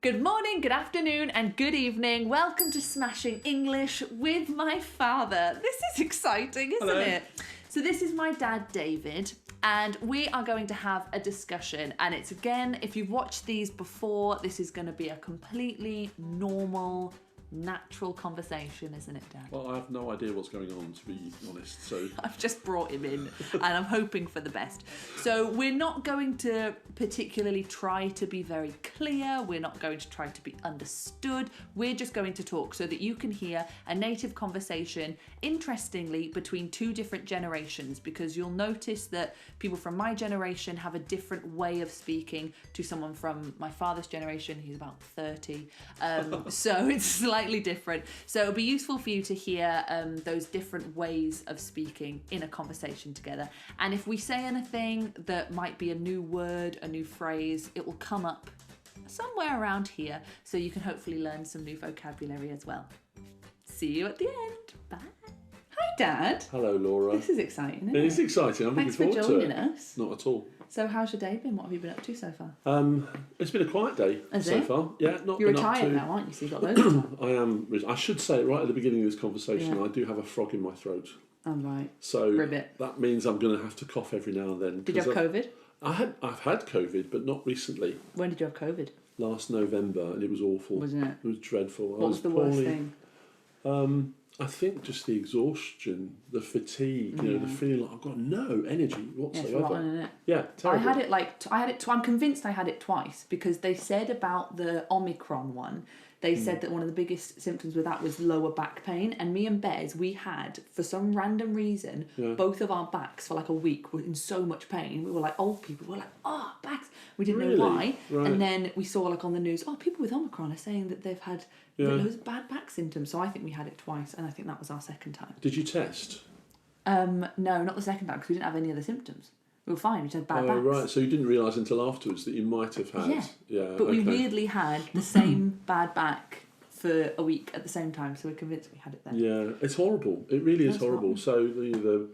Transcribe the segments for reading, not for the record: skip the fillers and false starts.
Good morning, good afternoon, and good evening. Welcome to Smashing English with my father. This is exciting, isn't it? So this is my dad, David, and we are going to have a discussion. And it's, again, if you've watched these before, this is going to be a completely normal, natural conversation, isn't it, Dad? Well, I have no idea what's going on, to be honest, so... I've just brought him in, and I'm hoping for the best. So we're not going to particularly try to be very clear. We're not going to try to be understood. We're just going to talk so that you can hear a native conversation, interestingly, between two different generations, because you'll notice that people from my generation have a different way of speaking to someone from my father's generation. He's about 30. So it's slightly different. So it'll be useful for you to hear those different ways of speaking in a conversation together. And if we say anything that might be a new word, a new phrase, it will come up somewhere around here, so you can hopefully learn some new vocabulary as well. See you at the end. Bye. Hi, Dad. Hello, Laura. This is exciting, isn't It is exciting. I'm looking forward to it. Thanks for joining us. Not at all. So how's your day been? What have you been up to so far? It's been a quiet day Has so it? far. Yeah, not You're been up retired to... now, aren't you? So you've got loads of time. I am. I should say it right at the beginning of this conversation. Yeah. I do have a frog in my throat, Oh, right. so Ribbit. that means I'm going to have to cough every now and then. Did you have COVID? I've had COVID, but not recently. When did you have COVID? Last November, and it was awful. Wasn't it? It was dreadful. What was the worst thing? I think just the exhaustion, the fatigue, you know, the feeling like I've got no energy whatsoever. It's rotten, isn't it? Yeah, terrible. I'm convinced I had it twice, because they said about the Omicron one, they said that one of the biggest symptoms with that was lower back pain. And me and Bez, we had, for some random reason, both of our backs for like a week were in so much pain. We were like old people. We were like, oh, backs. We didn't know why. Right. And then we saw like on the news, oh, people with Omicron are saying that they've had loads of bad back symptoms. So I think we had it twice, and I think that was our second time. Did you test? No, not the second time, because we didn't have any other symptoms. We were fine. We just had bad backs. Oh, right. So you didn't realise until afterwards that you might have had... Yeah. But we weirdly had the same bad back for a week at the same time, so we're convinced we had it then. Yeah, it's horrible. It really is horrible. Horrible. So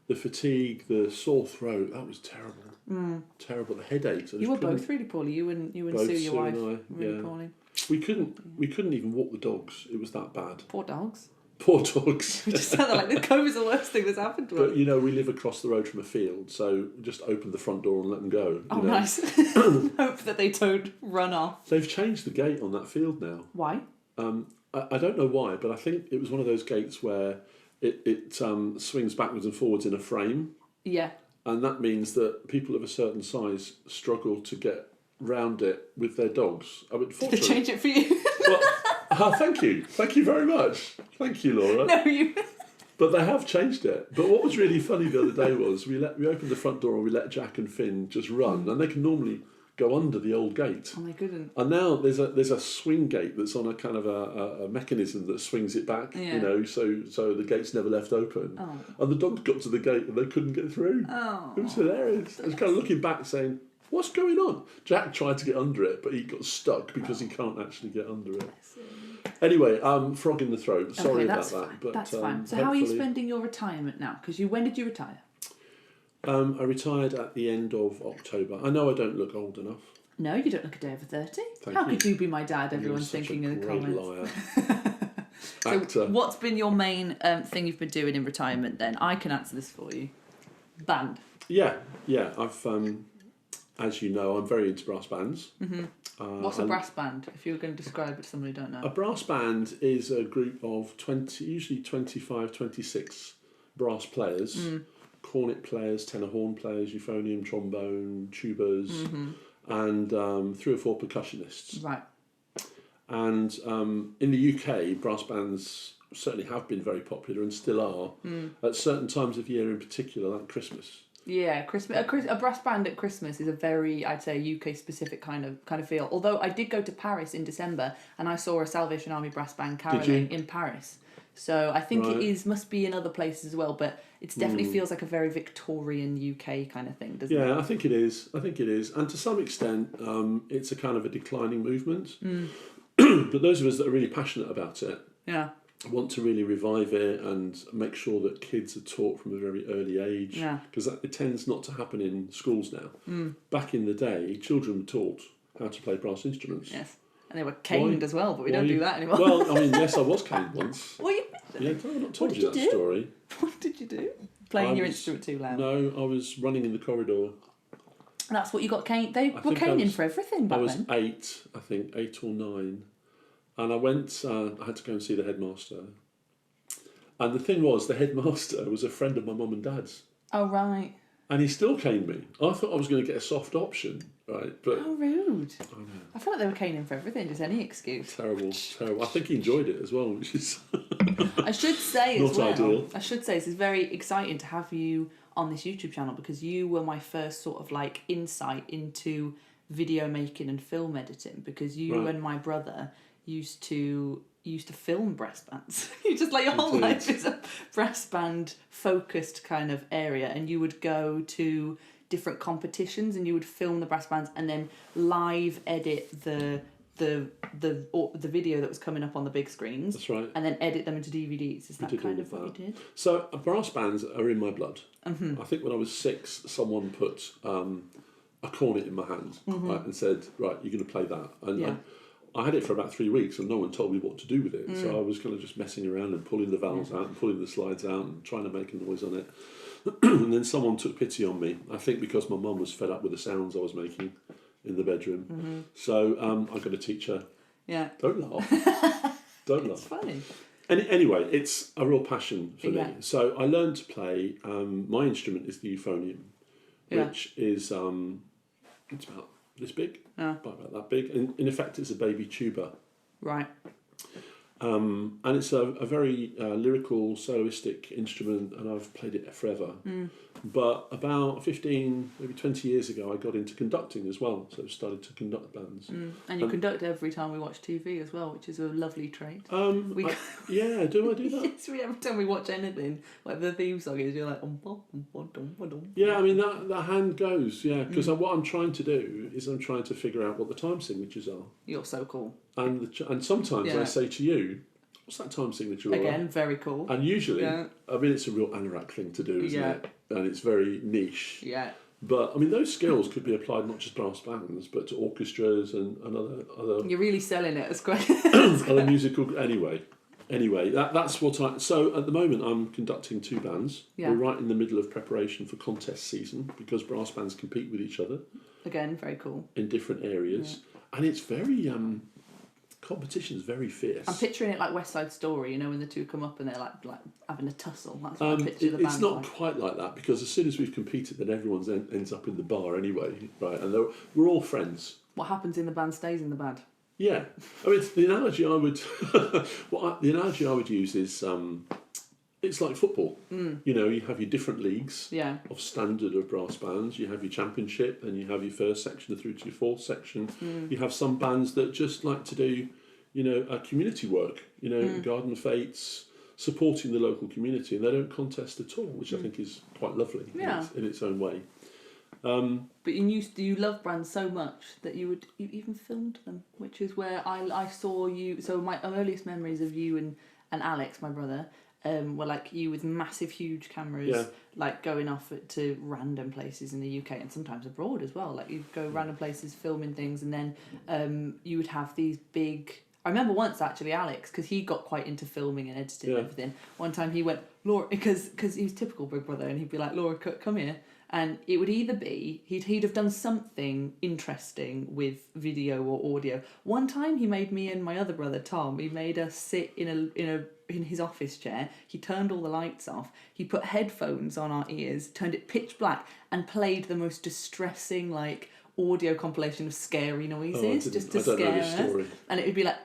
the fatigue, the sore throat, that was terrible. Terrible. The headaches. You were both really poorly. You and Sue, your wife, and I, were really poorly. We couldn't even walk the dogs. It was that bad. Poor dogs. Poor dogs. We just felt like the COVID's the worst thing that's happened to us. But, you know, we live across the road from a field, so just open the front door and let them go. Oh, you know? nice. Hope that they don't run off. They've changed the gate on that field now. Why? I don't know why, but I think it was one of those gates where it swings backwards and forwards in a frame. Yeah. And that means that people of a certain size struggle to get round it with their dogs. I mean, Did they change it for you? Well, thank you. Thank you very much. Thank you, Laura. No, you... But they have changed it. But what was really funny the other day was we opened the front door and we let Jack and Finn just run, and they can normally go under the old gate. Oh, they couldn't. And now there's a swing gate that's on a kind of a mechanism that swings it back, you know, so the gate's never left open. Oh. And the dogs got to the gate and they couldn't get through. Oh. It was hilarious. I was kind of looking back saying, what's going on? Jack tried to get under it, but he got stuck because he can't actually get under it. Anyway, frog in the throat. Sorry about that. But that's fine. So how are you spending your retirement now? Because when did you retire? I retired at the end of October. I know I don't look old enough. No, you don't look a day over 30. Thank How you. could you be my dad? Everyone's You're thinking in the such a great comments. Liar. Actor. What's been your main thing you've been doing in retirement then? I can answer this for you. Band. Yeah. I've, as you know, I'm very into brass bands. Mm-hmm. What's a brass band, if you were going to describe it to somebody who don't know? A brass band is a group of usually 25, 26 brass players. Cornet players, tenor horn players, euphonium, trombone, tubas, and 3 or 4 percussionists. Right. And in the UK, brass bands certainly have been very popular and still are at certain times of year in particular, like Christmas. Yeah, Christmas. A brass band at Christmas is a very, I'd say, UK specific kind of feel. Although I did go to Paris in December and I saw a Salvation Army brass band caroling in Paris. So I think it must be in other places as well, but it definitely feels like a very Victorian UK kind of thing, doesn't it? Yeah, I think it is. And to some extent, it's a kind of a declining movement. But those of us that are really passionate about it want to really revive it and make sure that kids are taught from a very early age. Because it tends not to happen in schools now. Back in the day, children were taught how to play brass instruments. Yes. And they were caned as well, but we don't do that anymore. Well, I mean, yes, I was caned once. Well, Yeah, I've not told you that story. What did you do? Playing your instrument too loud? No, I was running in the corridor. That's what you got caned. They were caning for everything back then. I was 8 or 9. And I went, I had to go and see the headmaster. And the thing was, the headmaster was a friend of my mum and dad's. Oh, right. And he still caned me. I thought I was going to get a soft option, right? But how rude. I know. I feel like they were caning for everything, just any excuse. Terrible. I think he enjoyed it as well, which is I should say not ideal. I should say, this is very exciting to have you on this YouTube channel because you were my first sort of like insight into video making and film editing because you and my brother used to film brass bands. You just like your whole life is a brass band focused kind of area, and you would go to different competitions and you would film the brass bands and then live edit the video that was coming up on the big screens. That's right. And then edit them into DVDs. Is that kind of what you did? So brass bands are in my blood. Mm-hmm. I think when I was 6, someone put a cornet in my hand right, and said, "Right, you're going to play that." And I had it for about 3 weeks and no one told me what to do with it. So I was kind of just messing around and pulling the valves out and pulling the slides out and trying to make a noise on it. And then someone took pity on me, I think because my mum was fed up with the sounds I was making in the bedroom. Mm-hmm. So I got a teacher. Yeah. Don't laugh. Don't laugh. It's funny. Anyway, it's a real passion for me. So I learned to play, my instrument is the euphonium, which is, it's about this big, about that big. And in effect, it's a baby tuba. Right. And it's a very lyrical, soloistic instrument, and I've played it forever. But about 15, maybe 20 years ago, I got into conducting as well, so I started to conduct bands. And you conduct every time we watch TV as well, which is a lovely trait. Do I do that? Yes, every time we watch anything, whatever the theme song is, you're like... Yeah, I mean, that hand goes, because what I'm trying to do is I'm trying to figure out what the time signatures are. You're so cool. And sometimes I say to you, what's that time signature? Again, very cool. And usually, I mean, it's a real anorak thing to do, isn't it? And it's very niche. Yeah. But, I mean, those skills could be applied not just brass bands, but to orchestras and other... You're really selling it as quite... other musical... Anyway, that's what I... So, at the moment, I'm conducting 2 bands. Yeah. We're right in the middle of preparation for contest season, because brass bands compete with each other. Again, very cool. In different areas. Yeah. And it's very... competition is very fierce. I'm picturing it like West Side Story, you know, when the two come up and they're like having a tussle. That's what I picture the band. It's not quite like that, because as soon as we've competed, then everyone ends up in the bar anyway, right? And we're all friends. What happens in the band stays in the band. Yeah, I mean, the analogy I would use is it's like football. You know, you have your different leagues of standard of brass bands. You have your championship, and you have your first section through to your fourth section. You have some bands that just like to do, you know, community work. You know, garden fetes, supporting the local community, and they don't contest at all, which I think is quite lovely in its own way. But you love bands so much that you even filmed them, which is where I saw you. So my earliest memories of you and Alex, my brother, were like you with massive, huge cameras, like going off to random places in the UK and sometimes abroad as well. Like you'd go random places filming things, and then you would have these big... I remember once actually Alex, because he got quite into filming and editing and everything. One time he went, Laura, because he was typical big brother, and he'd be like, Laura, come here. And it would either be he'd have done something interesting with video or audio. One time he made me and my other brother Tom. He made us sit in his office chair. He turned all the lights off. He put headphones on our ears, turned it pitch black, and played the most distressing like audio compilation of scary noises just to scare us. And it would be like.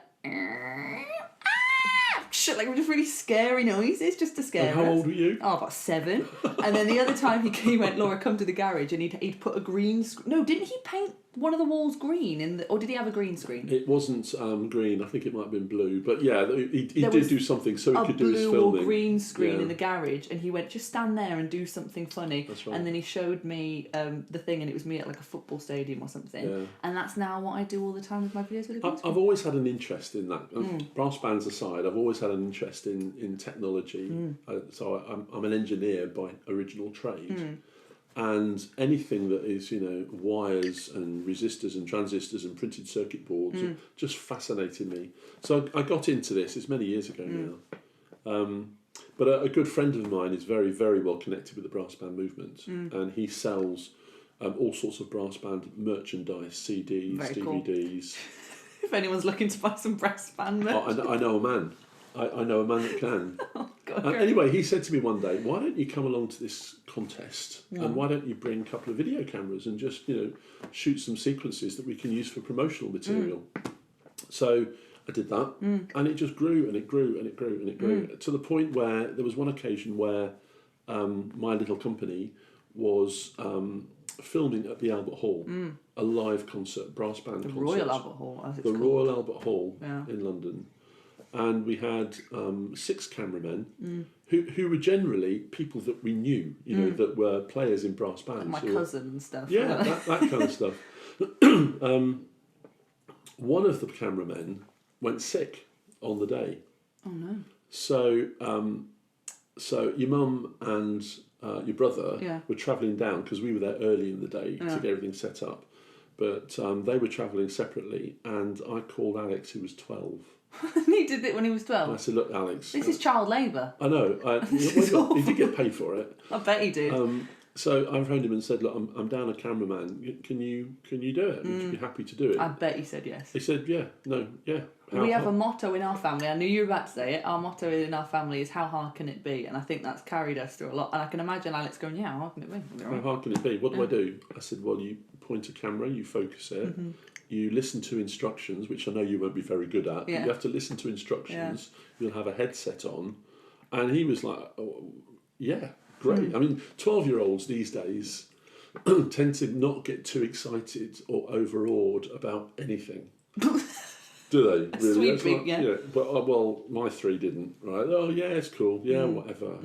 Like just really scary noises just to scare us. How old were you? Oh, about 7. And then the other time he went, Laura, come to the garage, and he'd put a green screen. No, didn't he paint one of the walls green or did he have a green screen? It wasn't green. I think it might have been blue. But yeah, he did do something so he could do his filming. A blue or green screen in the garage, and he went, just stand there and do something funny. That's right. And then he showed me the thing, and it was me at like a football stadium or something. Yeah. And that's now what I do all the time with my videos with a green screen. I've always had an interest in that. Brass bands aside, I've always had an interest in technology. So I'm an engineer by original trade. And anything that is, wires and resistors and transistors and printed circuit boards just fascinated me. So I got into this. It's many years ago now. But a good friend of mine is very, very well connected with the brass band movement, and he sells all sorts of brass band merchandise, CDs, Very DVDs. Cool. If anyone's looking to buy some brass band merch. I know a man. I know a man that can. Oh, God, anyway, he said to me one day, why don't you come along to this contest and why don't you bring a couple of video cameras and just, shoot some sequences that we can use for promotional material. So I did that and it just grew and it grew and it grew and it grew to the point where there was one occasion where my little company was filming at the Albert Hall, a live concert, brass band concert. Royal Albert Hall, as it's called. Royal Albert Hall in London. And we had 6 cameramen who were generally people that we knew, that were players in brass bands. Like my cousin and stuff. Yeah, that kind of stuff. One of the cameramen went sick on the day. Oh no! So your mum and your brother were travelling down because we were there early in the day to get everything set up. But they were travelling separately, and I called Alex, who was 12. He did it when he was 12. I said, look, Alex. This is child labour. I know. He did get paid for it. I bet he did. So I phoned him and said, look, I'm down a cameraman. Can you do it? Would you be happy to do it? I bet he said yes. He said, yeah. We have a motto in our family. I knew you were about to say it. Our motto in our family is, how hard can it be? And I think that's carried us through a lot. And I can imagine Alex going, yeah, how hard can it be? How hard can it be? What do I do? I said, well, you point a camera, you focus it, you listen to instructions, which I know you won't be very good at. Yeah. You have to listen to instructions. You'll have a headset on. And he was like, oh, yeah, great. I mean, 12-year-olds these days tend to not get too excited or overawed about anything. Do they? Really? Sweet, yeah. But well, my 3 didn't. Right? Oh yeah, it's cool. Yeah, whatever.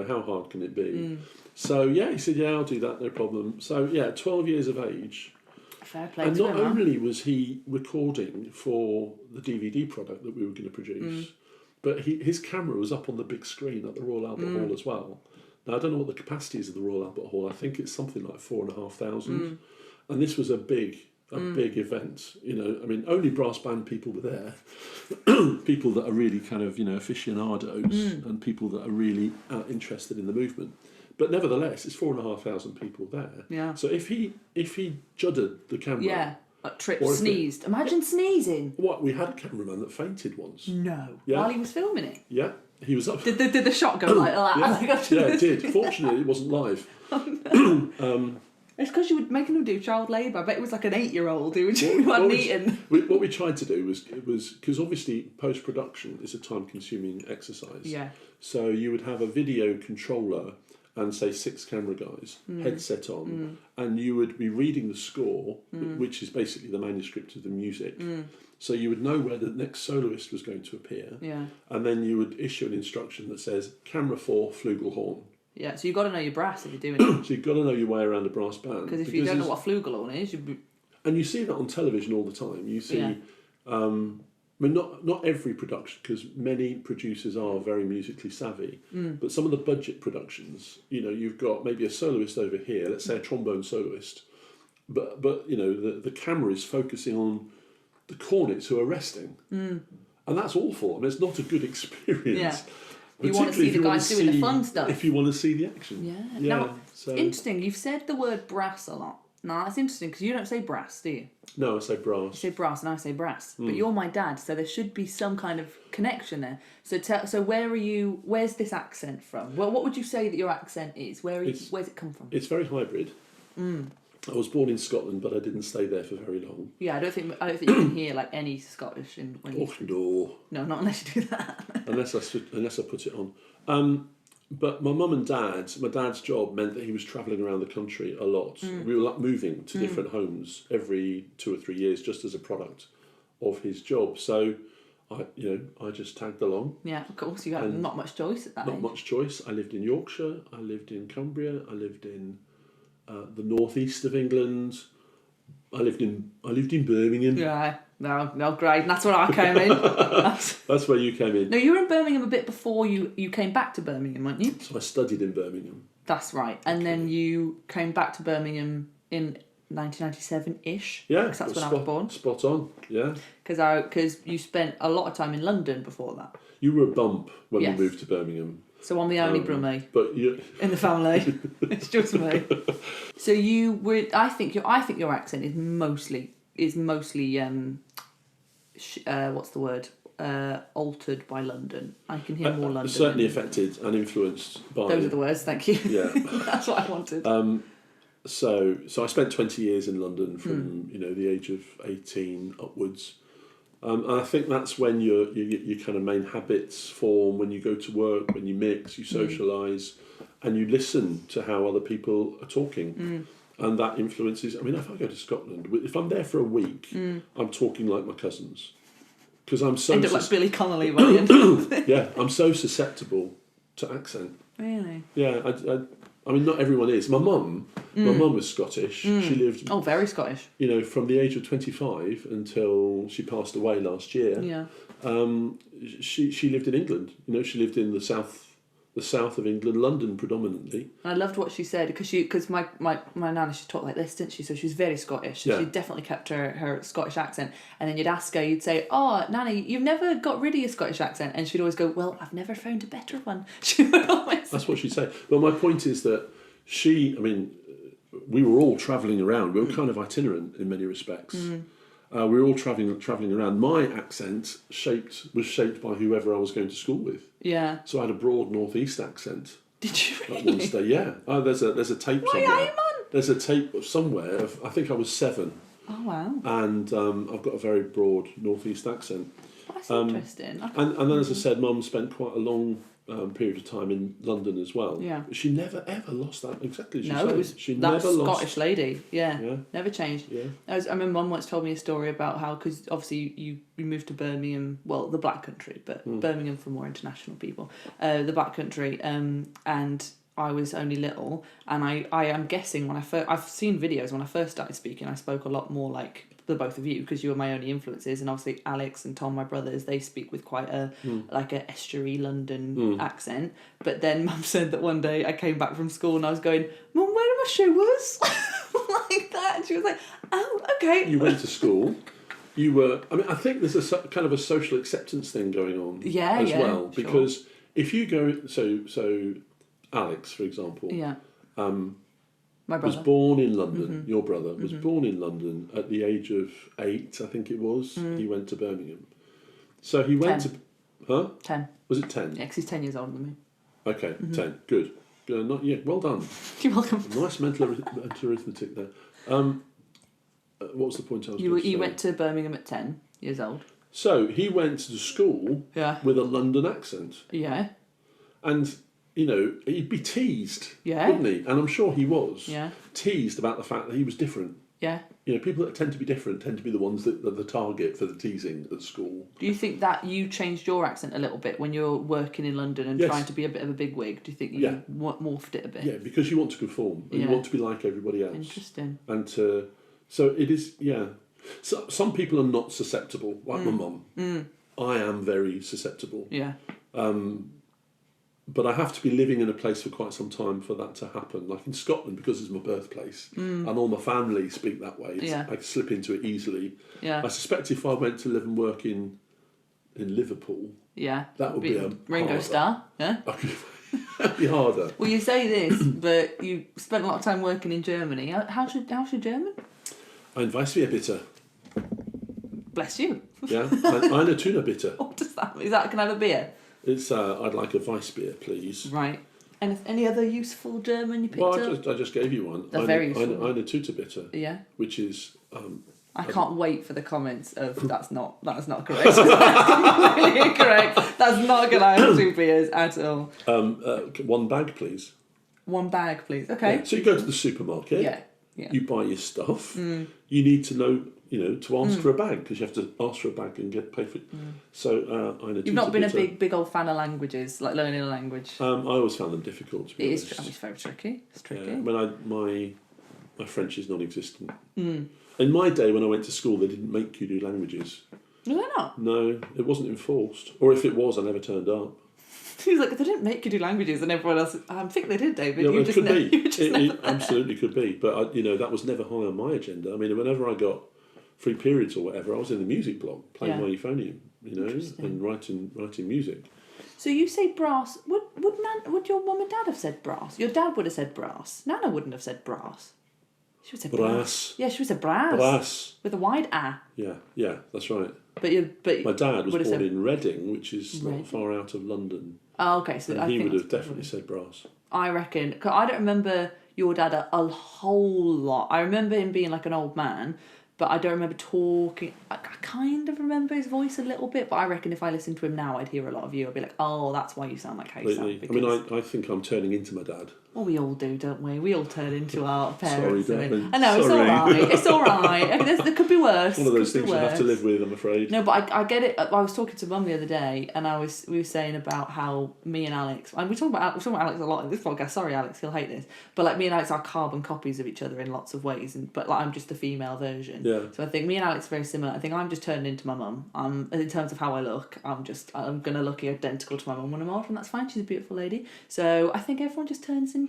How hard can it be? So yeah, he said, yeah, I'll do that, no problem. So yeah, 12 years of age. Fair play And to not him, only was he recording for the DVD product that we were going to produce, but his camera was up on the big screen at the Royal Albert Hall as well. Now I don't know what the capacity is of the Royal Albert Hall. I think it's something like 4,500, and this was a big event. I mean, only brass band people were there. People that are really kind of aficionados and people that are really interested in the movement. But nevertheless, it's 4,500 people there. Yeah. So if he judded the camera, like tripped, sneezed. Imagine sneezing. What, we had a cameraman that fainted once. No. Yeah. While he was filming it. Yeah, he was up. Did the shot go like that? Yeah, it did. Fortunately, it wasn't live. It's because you were making him do child labour. I bet it was like an 8-year-old who hadn't eaten. What we tried to do was because obviously post-production is a time-consuming exercise. Yeah. So you would have a video controller and say 6 camera guys, headset on, and you would be reading the score, which is basically the manuscript of the music. So you would know where the next soloist was going to appear. Yeah. And then you would issue an instruction that says, camera 4, flugelhorn. Yeah, so you've got to know your brass if you're doing it. So you've got to know your way around a brass band. Because if you don't know what a flugelhorn is, you'd be... And you see that on television all the time. You see... Yeah. I mean, not every production, because many producers are very musically savvy, but some of the budget productions, you've got maybe a soloist over here, let's say a trombone soloist, but the camera is focusing on the cornets who are resting, and that's awful. I mean, it's not a good experience. Yeah. You want to see the guys doing the fun stuff. If you want to see the action. Yeah. Now, so interesting, you've said the word brass a lot. Now, that's interesting, because you don't say brass, do you? No, I say brass. You say brass and I say brass. But you're my dad, so there should be some kind of connection there. So where's this accent from? Well, what would you say that your accent is? Where's it come from? It's very hybrid. I was born in Scotland, but I didn't stay there for very long. Yeah, I don't think you can hear like any Scottish in when you... Oh, no. No, not unless you do that. unless I put it on. But my mum and dad, my dad's job meant that he was travelling around the country a lot. We were moving to different homes every 2 or 3 years, just as a product of his job. So I just tagged along. Yeah, of course. You had not much choice at that age. Not much choice. I lived in Yorkshire. I lived in Cumbria. I lived in the northeast of England. I lived in Birmingham. Yeah, no, great. That's where I came in. That's where you came in. No, you were in Birmingham a bit before you came back to Birmingham, weren't you? So I studied in Birmingham. That's right. And then you came back to Birmingham in 1997-ish. Yeah. Because that's when I was born. Spot on, yeah. Because you spent a lot of time in London before that. You were a bump when Yes. we moved to Birmingham. So I'm the only Brummie But you... in the family. It's just me. So you were. I think your accent is mostly what's the word? Altered by London. I can hear more London. Certainly affected and influenced by... Those are the words, thank you. Yeah. That's what I wanted. So I spent 20 years in London from the age of 18 upwards. And I think that's when your kind of main habits form, when you go to work, when you mix, you socialise, and you listen to how other people are talking. And that influences... I mean, if I go to Scotland, if I'm there for a week, I'm talking like my cousins. Because I'm so... End up like Billy Connolly by the end of it. Yeah, I'm so susceptible to accent. Really? Yeah, I mean, not everyone is. My mum was Scottish. She lived... Oh, very Scottish. From the age of 25 until she passed away last year. Yeah. She lived in England. She lived in the south of England, London predominantly. And I loved what she said because my nana, she talked like this, didn't she? So she was very Scottish. So she definitely kept her Scottish accent. And then you'd ask her, you'd say, "Oh, Nanny, you've never got rid of your Scottish accent," and she'd always go, "Well, I've never found a better one." She would always. That's what she'd say. But my point is that we were all travelling around. We were kind of itinerant in many respects. We were all travelling around. My accent was shaped by whoever I was going to school with. Yeah. So I had a broad northeast accent. Did you really? At one stage, yeah. Oh, there's a tape Why somewhere. are you, man? There's a tape somewhere of, I think I was 7. Oh wow. And I've got a very broad northeast accent. That's interesting. And then, as I said, Mum spent quite a long period of time in London as well. Yeah. But she never ever lost that exactly as you No, say. it was She that never Scottish lost. lady. Yeah. Never changed. Yeah. I remember Mum once told me a story about how, because obviously you moved to Birmingham, well, the Black Country, but Birmingham for more international people, the Black Country, and I was only little, and I am guessing I've seen videos when I first started speaking, I spoke a lot more like the both of you, because you were my only influences, and obviously Alex and Tom, my brothers, they speak with quite a estuary London accent. But then Mum said that one day I came back from school and I was going, "Mum, where are my shoes?" like that, and she was like, "Oh, okay." You went to school. You were. I mean, I think there's a kind of a social acceptance thing going on. As well, because if you go, so Alex, for example. Yeah. My brother was born in London. Your brother was born in London at the age of 8, I think it was. He went to Birmingham. So he went 10. to... Huh? 10. Was it 10? Yeah, because he's 10 years older than me. Okay, 10. Good. Not yet. Well done. You're welcome. Nice mental arithmetic there. What was the point I was going to say? You went to Birmingham at 10 years old. So he went to school with a London accent. Yeah. And... he'd be teased, yeah, wouldn't he? And I'm sure he was teased about the fact that he was different. Yeah. People that tend to be different tend to be the ones that are the target for the teasing at school. Do you think that you changed your accent a little bit when you're working in London and trying to be a bit of a bigwig? Do you think you morphed it a bit? Yeah, because you want to conform and you want to be like everybody else. Interesting. And so it is, So some people are not susceptible, like my mum. I am very susceptible. Yeah. But I have to be living in a place for quite some time for that to happen. Like in Scotland, because it's my birthplace, and all my family speak that way, I can slip into it easily. Yeah. I suspect if I went to live and work in Liverpool, that would be a Ringo harder. Starr. Yeah. That'd be harder. Well, you say this, but you spent a lot of time working in Germany. How's your German? Ein Weissbier bitte. Bless you. Yeah. Eine Tuna bitte. What does that mean? Is that, can I have a beer? It's I'd like a Weissbier, please. Right. And any other useful German you picked up? I just gave you one. That's very useful. Eine Tuna bitte. Yeah. Which is... I can't wait for the comments of that's not correct. That's completely incorrect. That's not going to have 2 beers at all. 1 bag, please. 1 bag, please. Okay. Yeah. So you go to the supermarket. Yeah. You buy your stuff. You need to know, to ask for a bag, because you have to ask for a bag and get paid for it. So you've not been a big old fan of languages, like learning a language. I always found them difficult. To be honest. It's very tricky. It's tricky. My French is non-existent. In my day, when I went to school, they didn't make you do languages. No, they're not. No, it wasn't enforced. Or if it was, I never turned up. He was like, they didn't make you do languages, and everyone else. I think they did, David. Yeah, You it just could ne- be. you just It never- absolutely could be. But that was never high on my agenda. I mean, whenever I got free periods or whatever, I was in the music blog playing my euphonium, and writing music. So you say brass. Would your mum and dad have said brass? Your dad would have said brass. Nana wouldn't have said brass. She would say brass. Yeah, she would say brass. Brass. With a wide A. Yeah, that's right. But my dad was born in Reading, which is not far out of London. Oh, okay. So and he would have definitely said brass. I reckon. 'Cause I don't remember your dad a whole lot. I remember him being like an old man, but I don't remember talking. I kind of remember his voice a little bit, but I reckon if I listened to him now, I'd hear a lot of you. I'd be like, oh, that's why you sound like how you sound. I mean, I think I'm turning into my dad. Well, we all do, don't we? We all turn into our parents. Sorry, darling. I know, Sorry. it's all right. It's all right. There could be worse. One of those things you have to live with, I'm afraid. No, but I get it. I was talking to Mum the other day, and we were saying about how me and Alex, and we're talking about Alex a lot in this podcast. Sorry, Alex, he'll hate this. But like me and Alex are carbon copies of each other in lots of ways, but like I'm just the female version. Yeah. So I think me and Alex are very similar. I think I'm just turning into my mum. In terms of how I look, I'm gonna look identical to my mum when I'm old, and that's fine. She's a beautiful lady. So I think everyone just turns into.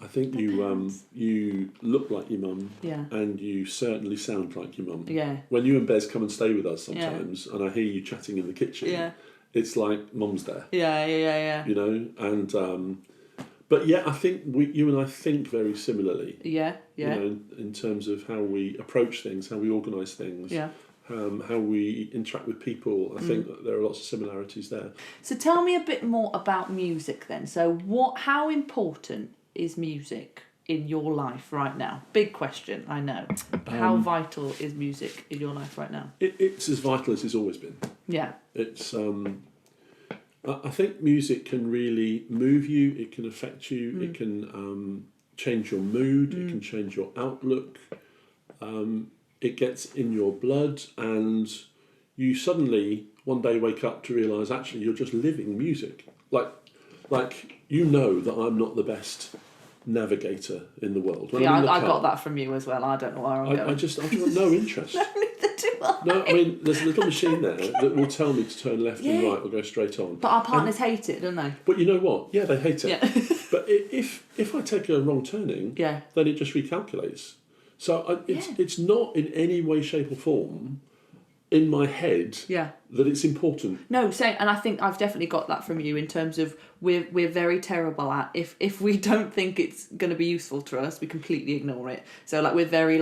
I think you look like your mum, yeah, and you certainly sound like your mum. Yeah. When you and Bez come and stay with us sometimes, and I hear you chatting in the kitchen, it's like mum's there. Yeah. You know, and but yeah, I think you and I think very similarly. Yeah. You know, in terms of how we approach things, how we organise things. Yeah. How we interact with people. I think that there are lots of similarities there. So tell me a bit more about music then. So how important is music in your life right now? Big question, I know. How vital is music in your life right now? It's as vital as it's always been. Yeah. It's I think music can really move you, it can affect you, it can change your mood, it can change your outlook. It gets in your blood, and you suddenly one day wake up to realise actually you're just living music. Like you know that I'm not the best navigator in the world. When I got that from you as well. I don't know where I'm going. I've got no interest. Neither do I. No, I mean there's a little machine there that will tell me to turn left and right or go straight on. But our partners hate it, don't they? But you know what? Yeah, they hate it. Yeah. But if I take a wrong turning, then it just recalculates. So it's not in any way, shape or form in my head that it's important. No, and I think I've definitely got that from you in terms of we're very terrible at if we don't think it's going to be useful to us, we completely ignore it. So like we're very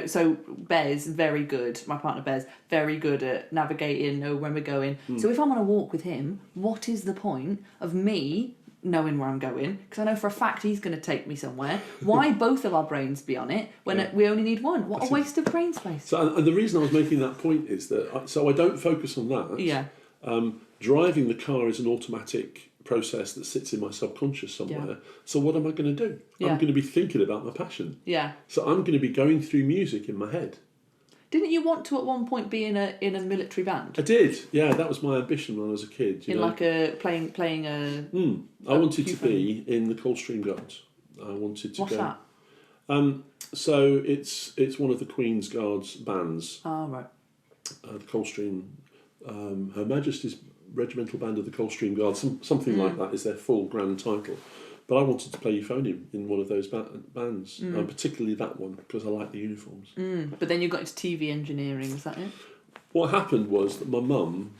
so Bez, very good, my partner Bez, very good at navigating, know when we're going. So if I'm on a walk with him, what is the point of me knowing where I'm going, because I know for a fact he's going to take me somewhere. Why both of our brains be on it when we only need one? What a waste of brain space. So, and the reason I was making that point is that I don't focus on that. Yeah. Driving the car is an automatic process that sits in my subconscious somewhere. Yeah. So what am I going to do? Yeah. I'm going to be thinking about my passion. Yeah. So I'm going to be going through music in my head. Didn't you want to at one point be in a military band? I did. Yeah, that was my ambition when I was a kid. Like a playing a. I wanted to be in the Coldstream Guards. I wanted to What's go. What's that? So it's one of the Queen's Guards bands. Oh right. The Coldstream, Her Majesty's Regimental Band of the Coldstream Guards, something like that is their full grand title. But I wanted to play euphonium in one of those bands, particularly that one, because I like the uniforms. But then you got into TV engineering, is that it? What happened was that my mum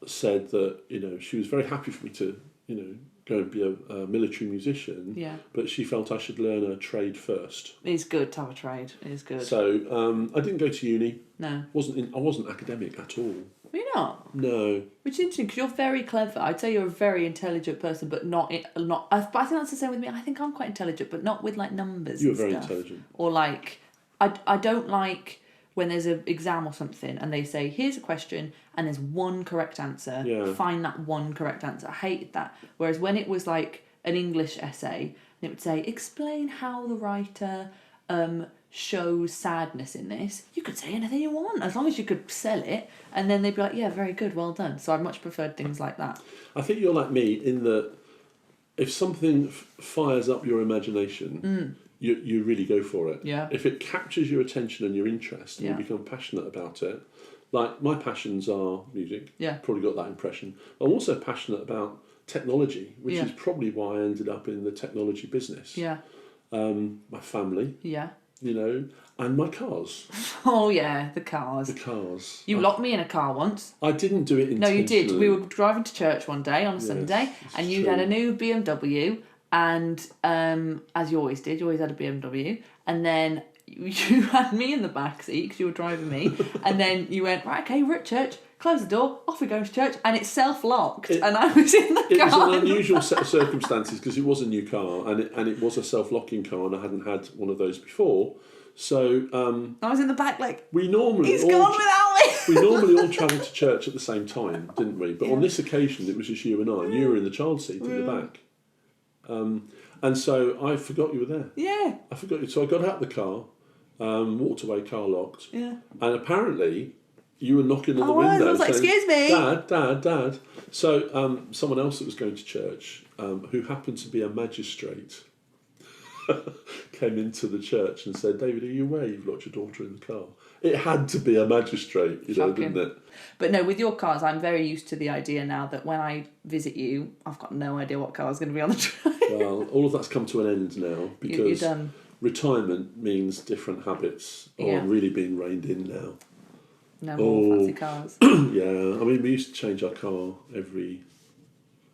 said that she was very happy for me to go and be a military musician. Yeah. But she felt I should learn a trade first. It's good to have a trade. It is good. So I didn't go to uni. No. I wasn't academic at all. Were you not? No. Which is interesting because you're very clever. I'd say you're a very intelligent person, but not. But I think that's the same with me. I think I'm quite intelligent, but not with like numbers. You're and very stuff. intelligent. Or like, I don't like when there's an exam or something and they say here's a question and there's one correct answer. Yeah. Find that one correct answer. I hated that. Whereas when it was like an English essay and it would say explain how the writer shows sadness in this, you could say anything you want as long as you could sell it, and then they'd be like, yeah, very good, well done. So I much preferred things like that. I think you're like me in that if something fires up your imagination, you really go for it. Yeah. If it captures your attention and your interest and Yeah. you become passionate about it, Like, my passions are music. Yeah. Probably got that impression. I'm also passionate about technology, which is probably why I ended up in the technology business. Yeah. My family. Yeah. You know, and my cars. Oh yeah, the cars. The cars. You locked me in a car once. I didn't do it intentionally. No, you did. We were driving to church one day on a Sunday, and you'd had a new BMW, and as you always did, you always had a BMW, and then you had me in the back seat because you were driving me, and then you went, right, okay, we're at church. Close the door, off we go to church, and it self-locked, and I was in the car. It was an unusual set of circumstances because it was a new car, and it was a self-locking car, and I hadn't had one of those before. So I was in the back like, he's gone without me. We normally all travelled to church at the same time, didn't we? But on this occasion, it was just you and I, and you were in the child seat in the back. And so I forgot you were there. Yeah. I forgot you. So I got out of the car, walked away, car locked. Yeah. And apparently, you were knocking on the window. I was like, saying, excuse me. Dad. So someone else that was going to church, who happened to be a magistrate, came into the church and said, David, are you aware you've locked your daughter in the car? It had to be a magistrate, didn't it? But no, with your cars, I'm very used to the idea now that when I visit you, I've got no idea what car is going to be on the drive. Well, all of that's come to an end now because you're done. Retirement means different habits are really being reined in now. No more fancy cars. Yeah, I mean, we used to change our car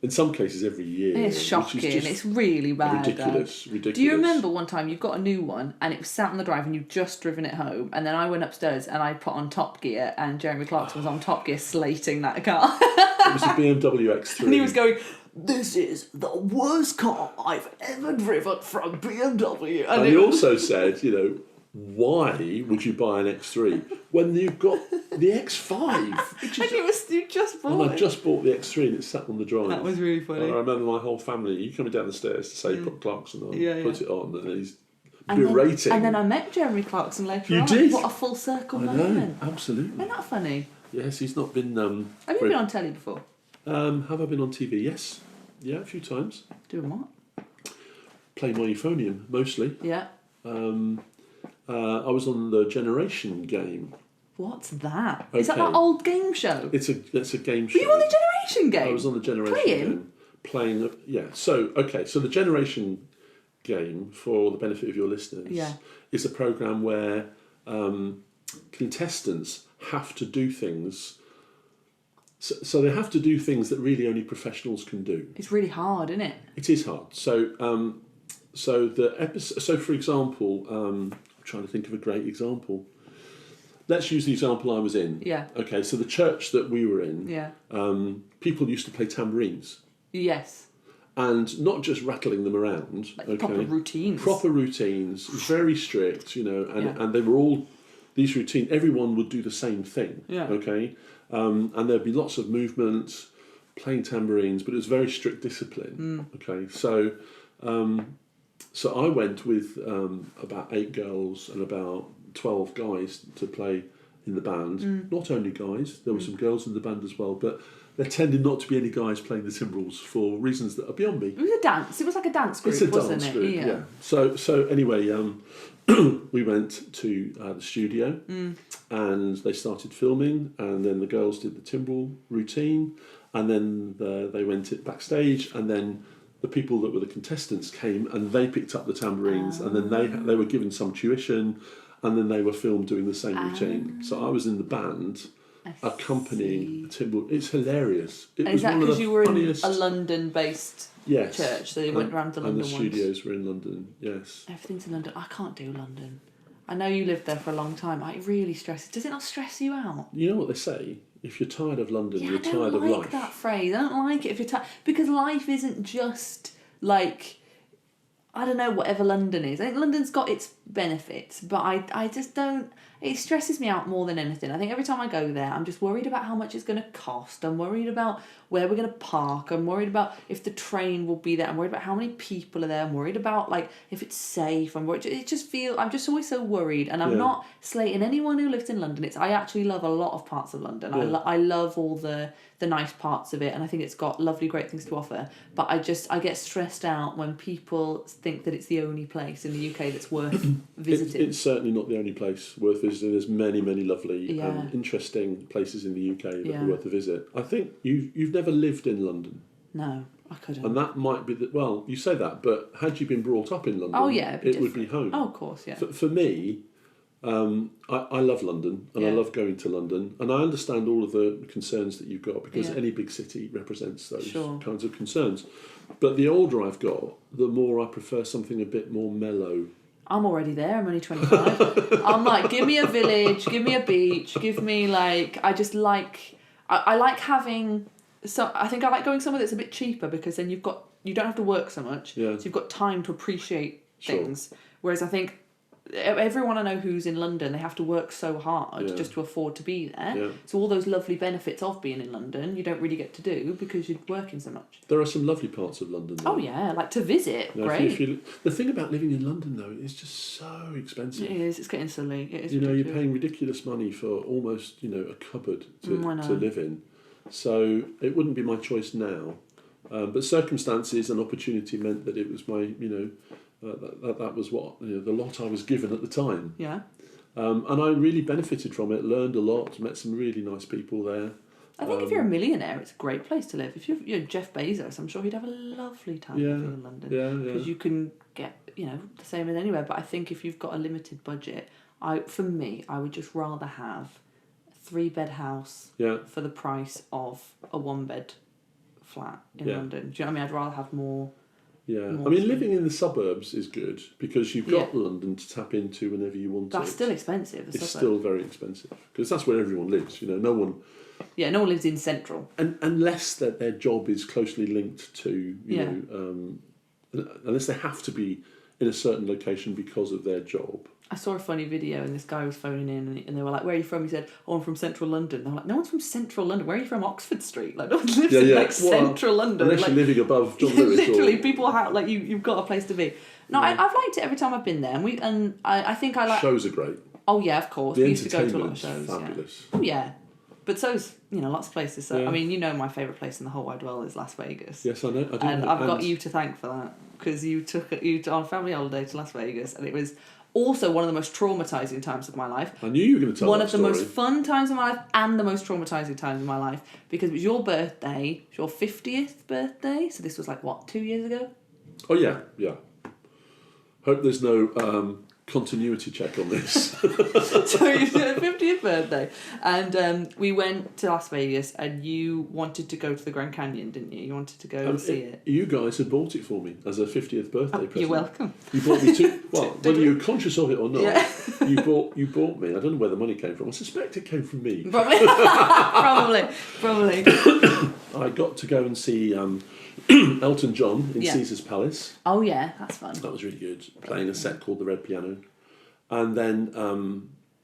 in some cases every year. It's shocking. It's really bad. Ridiculous. Do you remember one time you got a new one and it was sat on the drive and you'd just driven it home, and then I went upstairs and I put on Top Gear and Jeremy Clarkson was on Top Gear slating that car. It was a BMW X3. And he was going, this is the worst car I've ever driven from BMW. And he also said, why would you buy an X3 when you've got the X5? You just bought it. And I just bought the X3 and it sat on the drive. That was really funny. And I remember my whole family, you coming down the stairs to say, put Clarkson on, put it on, and he's berating. And then I met Jeremy Clarkson later on. You did? What a full circle moment. Absolutely. Isn't that funny? Yes, he's not been... Have you been on telly before? Have I been on TV? Yes. Yeah, a few times. Doing what? Playing my euphonium, mostly. Yeah. I was on the Generation game. What's that? Okay. Is that old game show? It's a game show. Were you on the Generation game? I was on the Generation game. Playing, yeah. So the Generation game, for the benefit of your listeners, is a programme where contestants have to do things. So they have to do things that really only professionals can do. It's really hard, isn't it? It is hard. So the episode. So for example, I'm trying to think of a great example. Let's use the example I was in. Yeah. Okay. So the church that we were in. Yeah. People used to play tambourines. Yes. And not just rattling them around. Proper routines. Proper routines, very strict, and they were all these routines. Everyone would do the same thing. Yeah. Okay. And there'd be lots of movement, playing tambourines, but it was very strict discipline. Okay, so I went with about 8 girls and about 12 guys to play in the band. Not only guys, there were some girls in the band as well, but there tended not to be any guys playing the timbrels for reasons that are beyond me. It was a dance. It was like a dance group, wasn't it? Group, yeah. So anyway, we went to the studio and they started filming, and then the girls did the timbrel routine, and then they went it backstage, and then the people that were the contestants came and they picked up the tambourines, and then they were given some tuition, and then they were filmed doing the same routine. So I was in the band accompanying the timbrel. It's hilarious. Is that because you were in a London-based church, so you went around the London ones? And the studios were in London, yes. Everything's in London. I can't do London. I know you lived there for a long time. It really stresses. Does it not stress you out? You know what they say? If you're tired of London, you're tired of life. I don't like that phrase. I don't like it if you're tired. Because life isn't just like... I don't know, whatever London is. I think London's got its benefits, but I just don't... It stresses me out more than anything. I think every time I go there, I'm just worried about how much it's going to cost. I'm worried about where we're going to park. I'm worried about if the train will be there. I'm worried about how many people are there. I'm worried about if it's safe. I'm worried. I'm just always so worried. And I'm not slating anyone who lives in London. I actually love a lot of parts of London. Yeah. I love all the nice parts of it, and I think it's got lovely, great things to offer. But I get stressed out when people think that it's the only place in the UK that's worth visiting. It's certainly not the only place worth visiting. There's many, many lovely and interesting places in the UK that are worth a visit. I think you've never lived in London. No, I couldn't. And that might be well, you say that, but had you been brought up in London, it would be home. Oh, of course, yeah. For me, I love London and I love going to London, and I understand all of the concerns that you've got because any big city represents those kinds of concerns. But the older I've got, the more I prefer something a bit more mellow. I'm already there. I'm only 25. I'm like, give me a village, give me a beach, give me I like having. So I think I like going somewhere that's a bit cheaper because then you don't have to work so much. Yeah. So you've got time to appreciate things. Whereas I think everyone I know who's in London, they have to work so hard just to afford to be there. Yeah. So all those lovely benefits of being in London, you don't really get to do because you're working so much. There are some lovely parts of London, though. Oh yeah, like to visit, great. The thing about living in London, though, is just so expensive. It is. It's getting silly. It is. You're paying ridiculous money for almost, a cupboard to live in. So it wouldn't be my choice now. But circumstances and opportunity meant that it was my, that was what the lot I was given at the time. Yeah. And I really benefited from it. Learned a lot. Met some really nice people there. I think if you're a millionaire, it's a great place to live. If you're Jeff Bezos, I'm sure he'd have a lovely time living in London. Yeah. Because you can get the same as anywhere. But I think if you've got a limited budget, I would just rather have a 3-bed house for the price of a 1-bed flat in London. Do you know what I mean? I'd rather have more. Yeah, I mean, living in the suburbs is good because you've got London to tap into whenever you want. That's still expensive. It's still very expensive because that's where everyone lives. No one. Yeah, no one lives in central. And unless their job is closely linked to unless they have to be in a certain location because of their job. I saw a funny video and this guy was phoning in and they were like, "Where are you from?" He said, "Oh, I'm from central London." They were like, "No one's from central London. Where are you from? Oxford Street? Like, no one lives in central London." Unless you're living above John Lewis. Literally, people have you've got a place to be. No, I've liked it every time I've been there, and I think I like. Shows are great. Oh yeah, of course. The we used to go to a lot of shows. Fabulous. Yeah. Oh yeah. But so's lots of places. So I mean, my favourite place in the whole wide world is Las Vegas. Yes, I know. I do. And I've got you to thank for that because you took on a family holiday to Las Vegas, and it was also one of the most traumatising times of my life. I knew you were going to tell one that of the story. most fun times of my life and the most traumatising times of my life because it was your birthday, it was your 50th birthday. So this was 2 years ago. Oh yeah. Hope there's no continuity check on this. So your 50th birthday, and we went to Las Vegas, and you wanted to go to the Grand Canyon, didn't you? You wanted to go and see it. You guys had bought it for me as a 50th birthday present. You're welcome. You bought me two. Well, whether you're conscious of it or not, you bought me. I don't know where the money came from. I suspect it came from me. Probably. I got to go and see Elton John in Caesar's Palace. Oh yeah, that's fun. That was really good. Playing a set called The Red Piano. And then,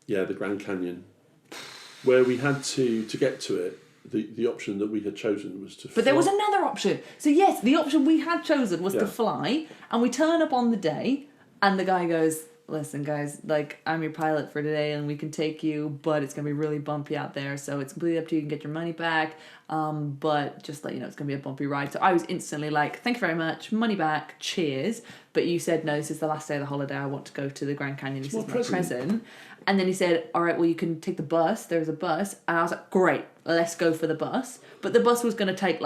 the Grand Canyon, where we had to get to it, the option that we had chosen was to fly. But there was another option. So yes, the option we had chosen was to fly, and we turn up on the day, and the guy goes, "Listen, guys, I'm your pilot for today, and we can take you, but it's going to be really bumpy out there, so it's completely up to you. You can get your money back, but just let you know, it's going to be a bumpy ride." So I was instantly like, "Thank you very much, money back, cheers." But you said, "No, this is the last day of the holiday. I want to go to the Grand Canyon. This is my present." And then he said, "All right, well, you can take the bus. There's a bus." And I was like, "Great, let's go for the bus." But the bus was going to take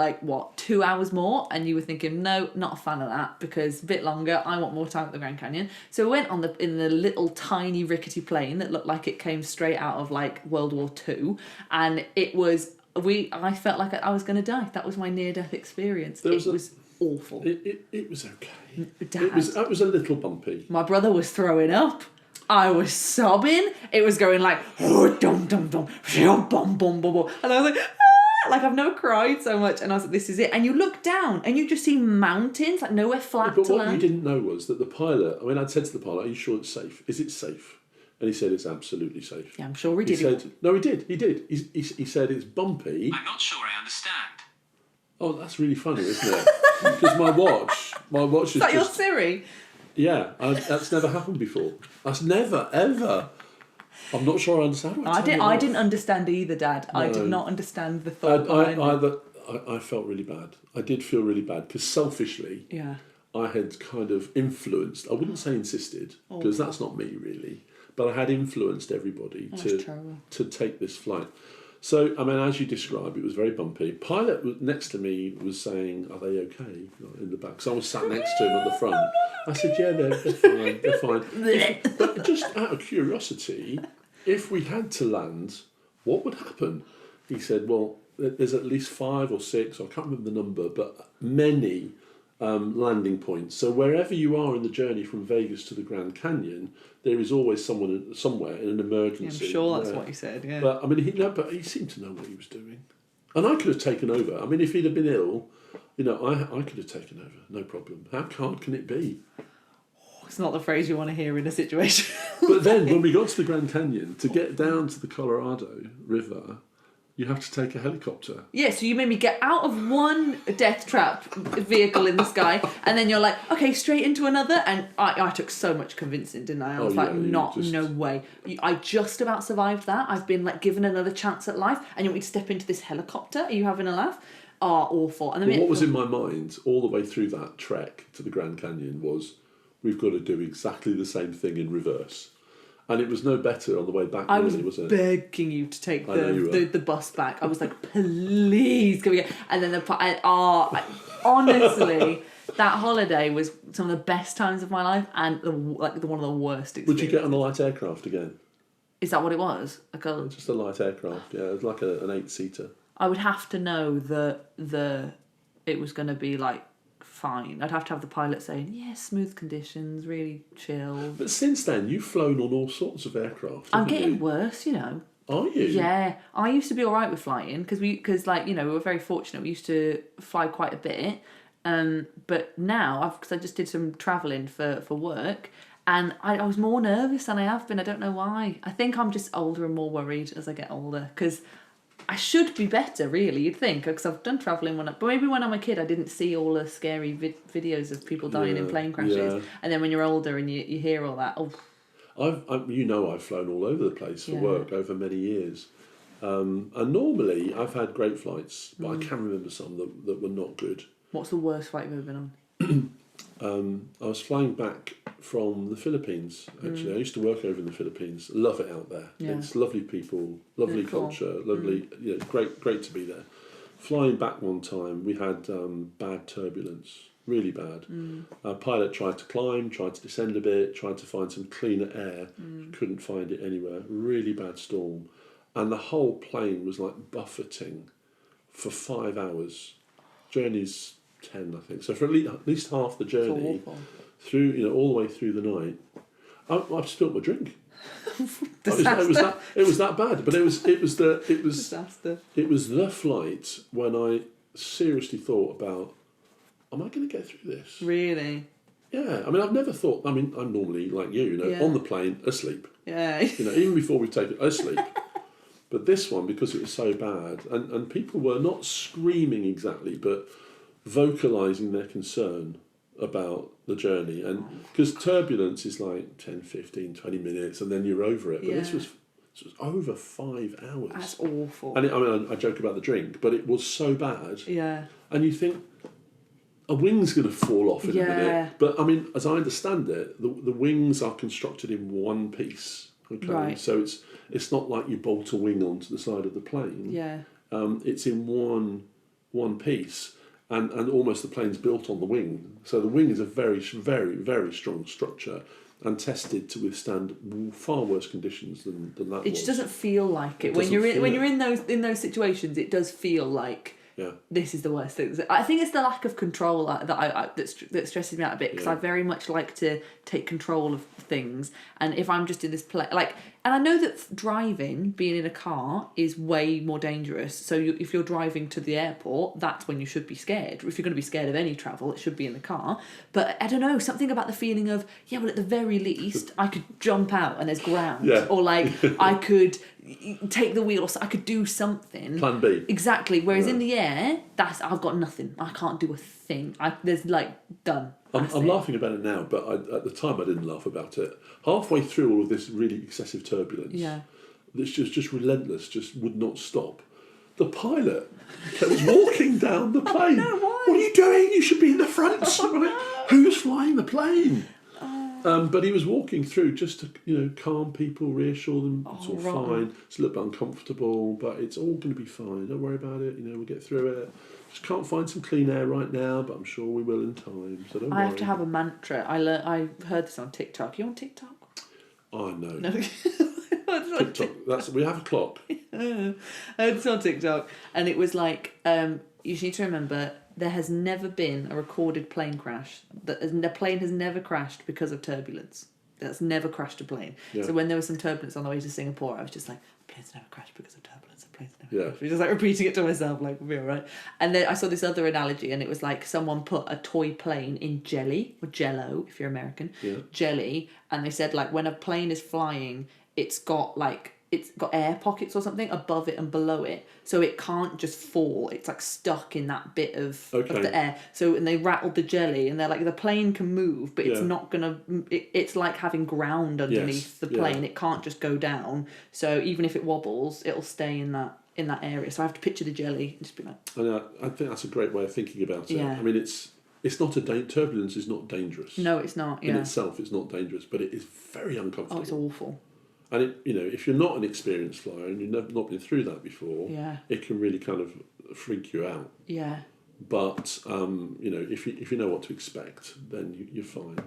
2 hours more, and you were thinking, "No, not a fan of that because a bit longer. I want more time at the Grand Canyon." So we went in the little tiny rickety plane that looked like it came straight out of World War II, and it was I felt like I was going to die. That was my near-death experience. It was awful. It was okay. Dad, it was a little bumpy. My brother was throwing up. I was sobbing. It was going oh, dum dum dum, bum bum bum bum, and I was like, ah! I've never cried so much. And I was like, this is it. And you look down and you just see mountains, nowhere flat to land. But what you didn't know was that the pilot. I mean, I'd said to the pilot, "Are you sure it's safe? Is it safe?" And he said it's absolutely safe. Yeah, I'm sure he did. No, he did. He said it's bumpy. I'm not sure I understand. Oh, that's really funny, isn't it? Because my watch is that your Siri? Yeah, that's never happened before. That's never, ever. I'm not sure I understand. I didn't understand either, Dad. No. I did not understand the thought behind it. I felt really bad. I did feel really bad because selfishly, I had kind of influenced, I wouldn't say insisted, because that's not me really, but I had influenced everybody to take this flight. So, I mean, as you described, it was very bumpy. Pilot next to me was saying, "Are they okay?" in the back. So I was sat next to him at the front. I said, "Yeah, they're fine. But just out of curiosity, if we had to land, what would happen?" He said, "Well, there's at least 5 or 6, I can't remember the number, but many landing points. So wherever you are in the journey from Vegas to the Grand Canyon, there is always someone somewhere in an emergency." Yeah, I'm sure that's what he said, yeah. But I mean, he seemed to know what he was doing. And I could have taken over. I mean, if he'd have been ill, I could have taken over, no problem. How hard can it be? It's not the phrase you want to hear in a situation. But then when we got to the Grand Canyon, to get down to the Colorado River, you have to take a helicopter. Yeah, so you made me get out of one death trap vehicle in the sky, and then you're like, okay, straight into another. And I took so much convincing, didn't I? I was no way. I just about survived that. I've been like given another chance at life, and you want me to step into this helicopter? Are you having a laugh? Oh, awful. And then what was in my mind all the way through that trek to the Grand Canyon was, we've got to do exactly the same thing in reverse. And it was no better on the way back. I was begging you to take the bus back. I was like, please, can we go? And then honestly, that holiday was some of the best times of my life, and one of the worst experiences. Would you get on a light aircraft again? Is that what it was? Just a light aircraft, yeah. It was like an 8-seater. I would have to know that it was going to be like fine. I'd have to have the pilot saying, yeah, smooth conditions, really chill. But since then, you've flown on all sorts of aircraft. I'm getting worse, you know. Are you? Yeah, I used to be all right with flying because we were very fortunate. We used to fly quite a bit, but now because I just did some travelling for work, and I was more nervous than I have been. I don't know why. I think I'm just older and more worried as I get older because I should be better, really, you'd think, because I've done travelling but maybe when I'm a kid I didn't see all the scary videos of people dying in plane crashes, and then when you're older and you hear all that, I've flown all over the place for work over many years, and normally I've had great flights, but I can remember some that were not good. What's the worst flight you've ever been on? I was flying back from the Philippines, actually. I used to work over in the Philippines. Love it out there. Yeah. It's lovely people, lovely culture, lovely, great to be there. Flying back one time, we had bad turbulence, really bad. Our pilot tried to climb, tried to descend a bit, tried to find some cleaner air, couldn't find it anywhere. Really bad storm. And the whole plane was like buffeting for 5 hours. Journey's 10, I think. So for at least half the journey, through all the way through the night, I've spilt my drink. It was that bad. But it was the flight when I seriously thought about, am I going to get through this? Really? Yeah. I mean, I've never thought. I mean, I'm normally like you, on the plane asleep. Yeah. Even before we've taken asleep. But this one, because it was so bad, and people were not screaming exactly, but vocalising their concern about the journey. And because turbulence is like 10, 15, 20 minutes and then you're over it. But this was over 5 hours. That's awful. And I joke about the drink, but it was so bad. Yeah. And you think, a wing's going to fall off in a minute. But I mean, as I understand it, the wings are constructed in one piece. Okay. Right. So it's not like you bolt a wing onto the side of the plane. Yeah. It's in one piece. And almost the plane's built on the wing. So the wing is a very, very, very strong structure and tested to withstand far worse conditions than that. It just doesn't feel like it. When you're in those situations, it does feel like this is the worst thing. I think it's the lack of control that stresses me out a bit, because I very much like to take control of things. And if I'm just in this place, and I know that driving, being in a car, is way more dangerous. So if you're driving to the airport, that's when you should be scared. If you're going to be scared of any travel, it should be in the car. But I don't know, something about the feeling of, well, at the very least, I could jump out and there's ground. Yeah. Or I could take the wheel, so I could do something. Plan B. Exactly. Whereas in the air, I've got nothing. I can't do a thing. There's done. I'm laughing about it now, but at the time I didn't laugh about it. Halfway through all of this really excessive turbulence, that's just relentless, just would not stop. the pilot was walking down the plane. No, why? What are you doing? You should be in the front. Who's flying the plane? But he was walking through just to, calm people, reassure them it's all fine. It's a little bit uncomfortable, but it's all going to be fine. Don't worry about it. We'll get through it. Just can't find some clean air right now, but I'm sure we will in time. So don't worry. I have to have a mantra. I heard this on TikTok. You on TikTok? Oh no. No. TikTok. We have a clock. I heard this on TikTok, and it was like, you just need to remember there has never been a recorded plane crash. The plane has never crashed because of turbulence. That's never crashed a plane. Yeah. So when there was some turbulence on the way to Singapore, I was just like, planes never crashed because of turbulence. Planes never crashed. Just like repeating it to myself, like, we'll be all right. And then I saw this other analogy, and it was like someone put a toy plane in jelly, or jello, if you're American, jelly, and they said, like, when a plane is flying, it's got air pockets or something above it and below it, so it can't just fall. It's like stuck in that bit of the air. So, and they rattled the jelly, and they're like, the plane can move, but it's not gonna. It's like having ground underneath the plane. It can't just go down. So even if it wobbles, it'll stay in that area. So I have to picture the jelly and just be like. And I think that's a great way of thinking about it. Yeah. I mean, it's not turbulence is not dangerous. No, it's not. In itself, it's not dangerous, but it is very uncomfortable. Oh, it's awful. And if you're not an experienced flyer and you've not been through that before, it can really kind of freak you out. Yeah. But if you know what to expect, then you're fine.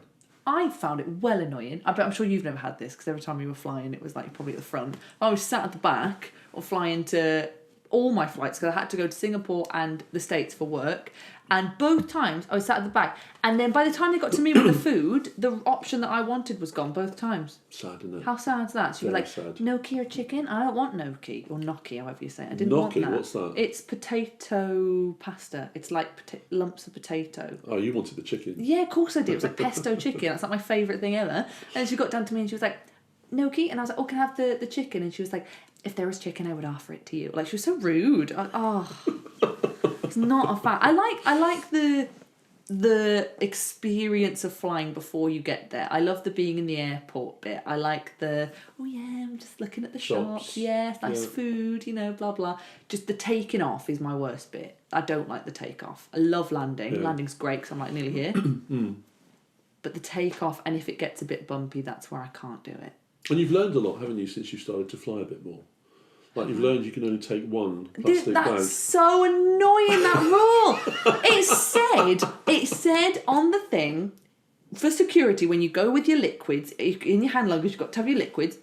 I found it well annoying. I'm sure you've never had this, because every time you were flying, it was like probably at the front. I was sat at the back or flying to all my flights, because I had to go to Singapore and the States for work. And both times I was sat at the back. And then by the time they got to me with the food, the option that I wanted was gone both times. Sad, isn't it? How sad is that? So you were like, sad. gnocchi or chicken? I don't want gnocchi. Or gnocchi, however you say it. I didn't want that. What's that? It's potato pasta. It's like lumps of potato. Oh, you wanted the chicken? Yeah, of course I did. It was like pesto chicken. That's like my favourite thing ever. And she got down to me and she was like, gnocchi? And I was like, oh, can I have the chicken? And she was like, if there was chicken, I would offer it to you. Like, she was so rude. It's not a fan. I like the experience of flying before you get there. I love the being in the airport bit. I like I'm just looking at the shops. Yeah, nice food, blah, blah. Just the taking off is my worst bit. I don't like the takeoff. I love landing. Yeah. Landing's great because I'm like nearly here. But the takeoff, and if it gets a bit bumpy, that's where I can't do it. And you've learned a lot, haven't you, since you started to fly a bit more? Like, you've learned you can only take one plastic bag. That's so annoying, that rule. It said on the thing, for security, when you go with your liquids, in your hand luggage, you've got to have your liquids.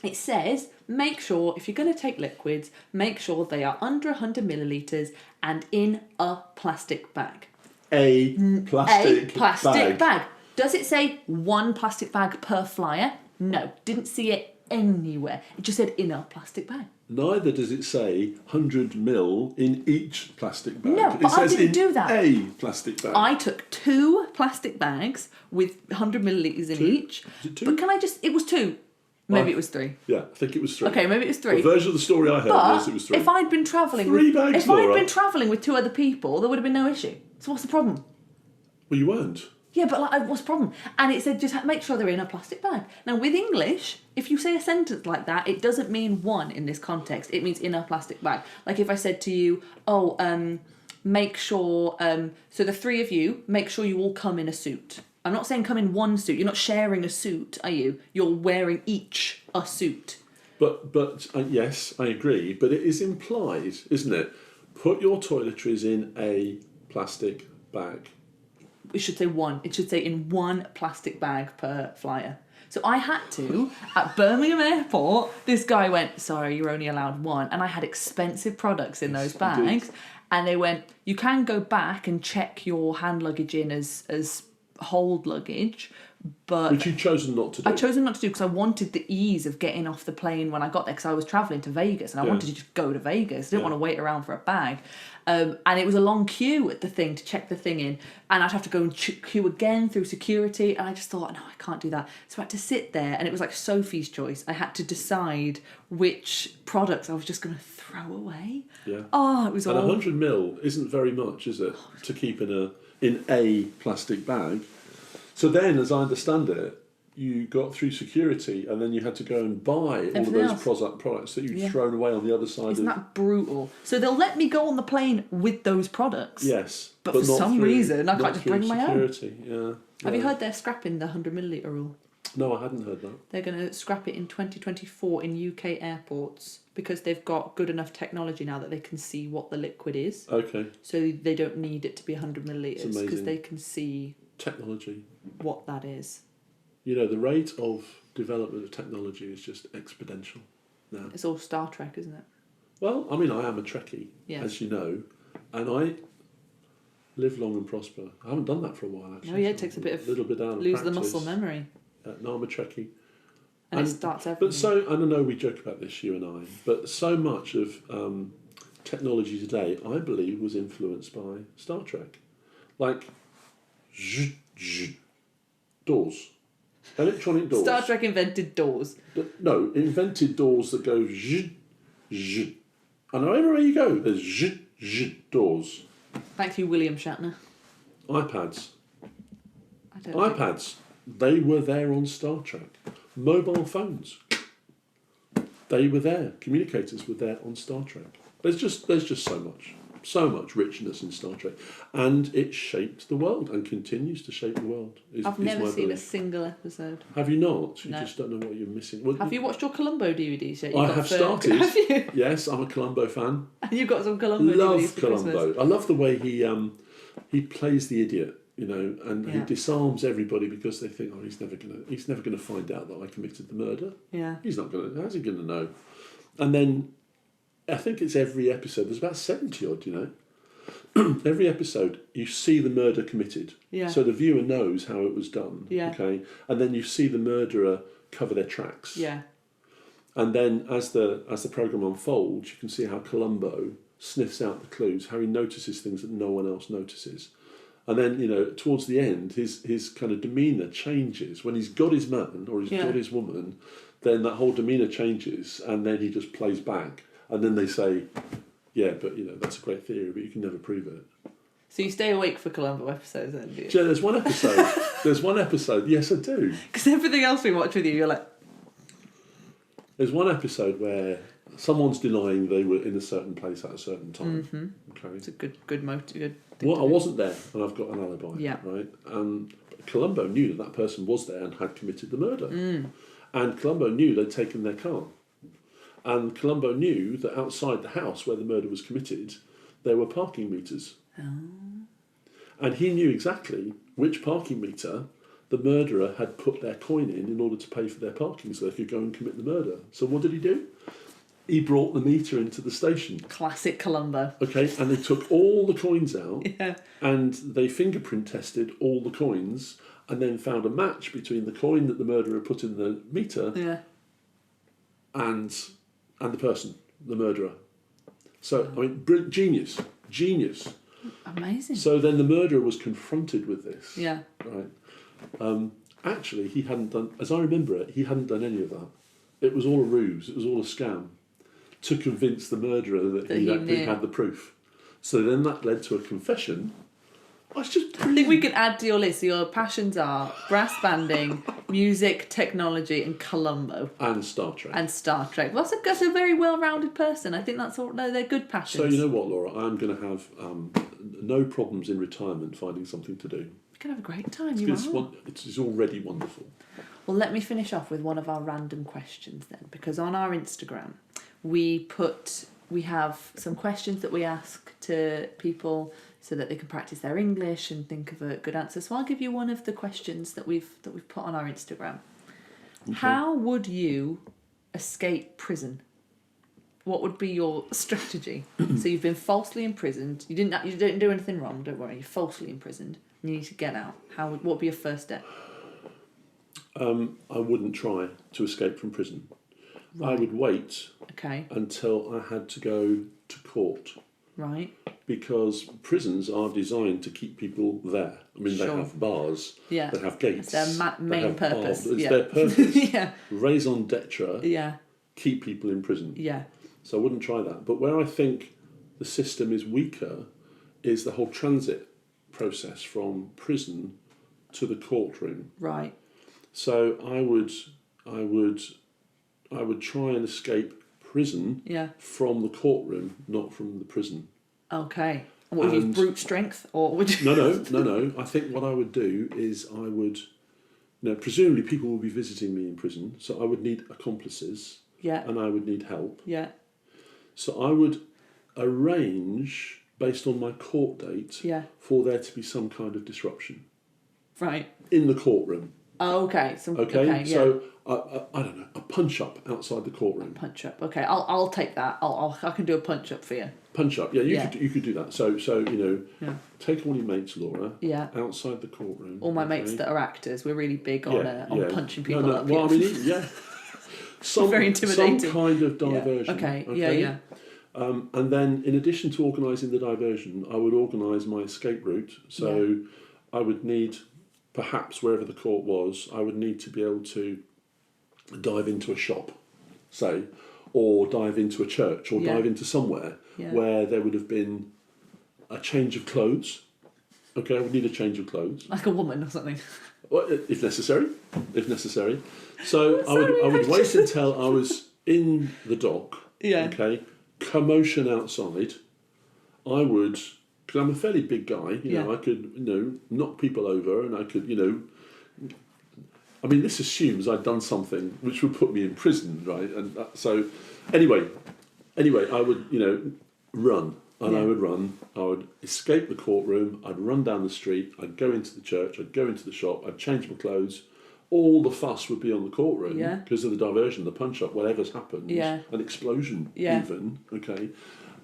It says, make sure, if you're going to take liquids, make sure they are under 100 millilitres and in a plastic bag. A plastic bag. Does it say one plastic bag per flyer? No, didn't see it anywhere. It just said in a plastic bag. Neither does it say 100 ml in each plastic bag. No, but I didn't do that. A plastic bag. I took 2 plastic bags with 100 millilitres in each. Is it 2? But it was 2. Maybe it was 3. Yeah, I think it was 3. Okay, maybe it was 3. The version of the story I heard was it was 3. If I'd been travelling with 2 other people, there would have been no issue. So what's the problem? Well, you weren't. Yeah, but what's the problem? And it said just make sure they're in a plastic bag. Now, with English, if you say a sentence like that, it doesn't mean one in this context. It means in a plastic bag. Like if I said to you, make sure, so the 3 of you, make sure you all come in a suit. I'm not saying come in one suit. You're not sharing a suit, are you? You're wearing each a suit. But yes, I agree. But it is implied, isn't it? Put your toiletries in a plastic bag. It should say one. It should say in one plastic bag per flyer. So I had to, at Birmingham Airport, this guy went, sorry, you're only allowed 1. And I had expensive products in those bags. And they went, you can go back and check your hand luggage in as hold luggage. But which you've chosen not to do. I chosen not to do because I wanted the ease of getting off the plane when I got there, because I was travelling to Vegas and I wanted to just go to Vegas. I didn't want to wait around for a bag. And it was a long queue at the thing to check the thing in, and I'd have to go and queue again through security, and I just thought, no, I can't do that. So I had to sit there, and it was like Sophie's choice. I had to decide which products I was just going to throw away. Yeah. Oh, it was and all... 100 ml isn't very much, is it, to keep in a plastic bag? So then, as I understand it, you got through security, and then you had to go and buy all of Everything those else. products that you'd thrown away on the other side. Isn't that brutal? So they'll let me go on the plane with those products. Yes, but for not some through, reason I can't just bring my own. security. Yeah. Have you heard they're scrapping the 100ml rule? No, I hadn't heard that. They're going to scrap it in 2024 in UK airports because they've got good enough technology now that they can see what the liquid is. Okay. So they don't need it to be 100ml because they can see technology what that is. You know, the rate of development of technology is just exponential now. It's all Star Trek, isn't it? Well, I mean, I am a Trekkie, as you know, and I live long and prosper. I haven't done that for a while, actually. Oh, yeah, it takes a little bit out of lose practice. The muscle memory. No, I'm a Trekkie. And it starts everything. But so, I don't know, we joke about this, you and I, but so much of technology today, I believe, was influenced by Star Trek. Like, doors. Electronic doors. Star Trek invented doors. No, invented doors that go and everywhere you go, there's doors. Thank you, William Shatner. iPads. They were there on Star Trek. Mobile phones. They were there. Communicators were there on Star Trek. There's just so much richness in Star Trek, and it shaped the world and continues to shape the world. I've never seen a single episode. Have you not? You just don't know what you're missing. Well, have you watched your Columbo DVDs yet? I have started. Have you? Yes, I'm a Columbo fan. And you've got some Columbo DVDs. Love Columbo. I love the way he plays the idiot. You know, and he disarms everybody because they think, oh, he's never gonna find out that I committed the murder. Yeah, he's not gonna. How's he gonna know? And then, I think it's every episode. There's about 70 odd. You know, every episode you see the murder committed. Yeah. So the viewer knows how it was done. Yeah. Okay, and then you see the murderer cover their tracks. Yeah. And then as the program unfolds, you can see how Columbo sniffs out the clues, how he notices things that no one else notices. And then, you know, towards the end, his kind of demeanour changes. When he's got his man or he's got his woman, then that whole demeanour changes, and then he just plays back. And then they say, yeah, but, you know, that's a great theory, but you can never prove it. So you stay awake for Columbo episodes, then, do you? Yeah, there's one episode, yes, I do. Because everything else we watch with you, you're like... There's one episode where someone's denying they were in a certain place at a certain time. Mm-hmm. Okay. It's a good motive. Well, I wasn't there, and I've got an alibi. Yeah. Right. Columbo knew that person was there and had committed the murder, and Columbo knew they'd taken their car, and Columbo knew that outside the house where the murder was committed, there were parking meters, and he knew exactly which parking meter the murderer had put their coin in order to pay for their parking, so they could go and commit the murder. So what did he do? He brought the meter into the station. Classic Columbo. Okay, and they took all the coins out, yeah, and they fingerprint tested all the coins, and then found a match between the coin that the murderer put in the meter, and the person, the murderer. So I mean, genius. Amazing. So then the murderer was confronted with this. Yeah. Right. Actually, he hadn't done, as I remember it, he hadn't done any of that. It was all a ruse. It was all a scam to convince the murderer that he had the proof. So then that led to a confession. I think we can add to your list. Your passions are brass banding, music, technology, and Columbo. And Star Trek. Well, that's a very well-rounded person. I think that's all. No, they're good passions. So you know what, Laura? I'm going to have no problems in retirement finding something to do. You can have a great time. It's already wonderful. Well, let me finish off with one of our random questions then, because on our Instagram we have some questions that we ask to people so that they can practice their English and think of a good answer. So I'll give you one of the questions that we've put on our Instagram. Okay. How would you escape prison? What would be your strategy? So you've been falsely imprisoned. You didn't do anything wrong. Don't worry. You're falsely imprisoned. You need to get out. What would be your first step? I wouldn't try to escape from prison. Right. I would wait until I had to go to court. Right. Because prisons are designed to keep people there. I mean, they have bars, they have gates. It's their main purpose. It's their purpose. Yeah. Raison d'etre. Yeah. Keep people in prison. Yeah. So I wouldn't try that. But where I think the system is weaker is the whole transit process from prison to the courtroom. Right. So I would try and escape prison from the courtroom, not from the prison. Okay. And what would you use, brute strength, or would you? No. I think what I would do is I would, presumably people will be visiting me in prison, so I would need accomplices. Yeah. And I would need help. Yeah. So I would arrange, based on my court date, for there to be some kind of disruption. Right. In the courtroom. Oh, okay. Okay. So I don't know, a punch up outside the courtroom. Punch up. Okay. I'll take that. I can do a punch up for you. Punch up. Yeah. You could do that. So take all your mates, Laura. Yeah. Outside the courtroom. All my mates that are actors. We're really big on punching people up. Well, I mean, yeah. Very intimidating. Some kind of diversion. Okay. Yeah. And then, in addition to organising the diversion, I would organise my escape route. So I would need, perhaps wherever the court was, I would need to be able to dive into a shop, say, or dive into a church, or dive into somewhere where there would have been a change of clothes. Okay, I would need a change of clothes. Like a woman or something. Well, if necessary. So I would wait until I was in the dock. Yeah. Okay. Commotion outside. I would, because I'm a fairly big guy. I could knock people over, and I could I mean, this assumes I'd done something which would put me in prison, right? And so, anyway, I would run. And I would run, I would escape the courtroom, I'd run down the street, I'd go into the church, I'd go into the shop, I'd change my clothes. All the fuss would be on the courtroom because of the diversion, the punch-up, whatever's happened, an explosion even, okay?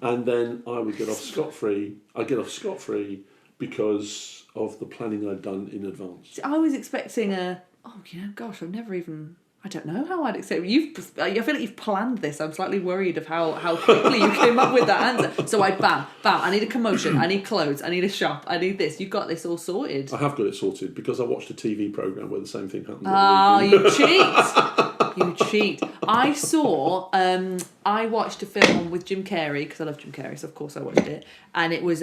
And then I would get off scot-free. I'd get off scot-free because of the planning I'd done in advance. I was expecting I've never even... I don't know how I'd accept. I feel like you've planned this. I'm slightly worried of how quickly you came up with that answer. So bam. I need a commotion. I need clothes. I need a shop. I need this. You've got this all sorted. I have got it sorted because I watched a TV programme where the same thing happened. Oh, you cheat! You cheat. I saw. I watched a film with Jim Carrey because I love Jim Carrey, so of course I watched it. And it was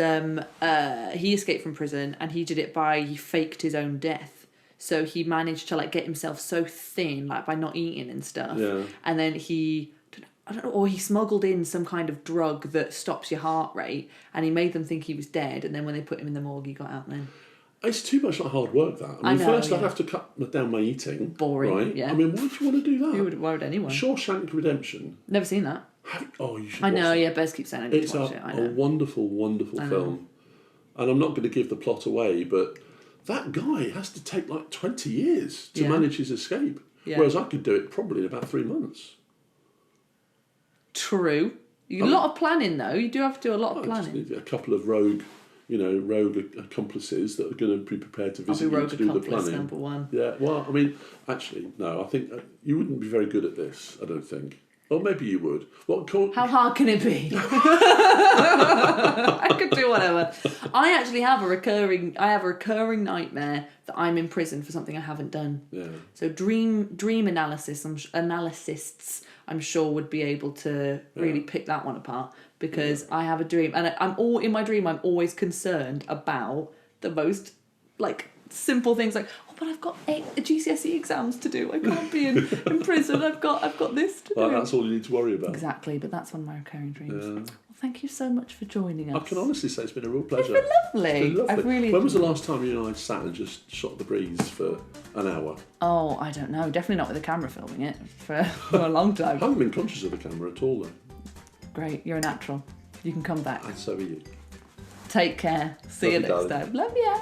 he escaped from prison and he did it he faked his own death. So he managed to get himself so thin, by not eating and stuff. Yeah. And then he smuggled in some kind of drug that stops your heart rate, and he made them think he was dead. And then when they put him in the morgue, he got out. Then it's too much hard work. That I know, first I'd have to cut down my eating. Boring. Right? Yeah. I mean, why do you want to do that? Why would anyone? Shawshank Redemption. Never seen that. You should. I know. Watch Yeah, Bez keeps saying I need to watch it. I know. A wonderful, wonderful film, and I'm not going to give the plot away, but. That guy has to take 20 years to manage his escape. Yeah. Whereas I could do it probably in about 3 months. True. A lot of planning, though. You do have to do a lot of planning. Just need a couple of rogue accomplices that are going to be prepared to visit you to do the planning. Number one. Yeah. Well, I mean, actually, no. I think you wouldn't be very good at this. I don't think. Or maybe you would. How hard can it be? I could do whatever. I actually have a recurring nightmare that I'm in prison for something I haven't done. Yeah. So dream analysts, I'm sure would be able to really pick that one apart because I have a dream, and I'm always concerned about the most simple things but I've got 8 GCSE exams to do. I can't be in prison. I've got this to do. That's all you need to worry about. Exactly, but that's one of my recurring dreams. Well, thank you so much for joining us. I can honestly say it's been a real pleasure. It's been lovely. I've really. When was the last time you and I sat and just shot the breeze for an hour? Oh, I don't know. Definitely not with the camera filming it for a long time. I haven't been conscious of the camera at all, though. Great, you're a natural. You can come back. And so are you. Take care. See you next time. Love ya.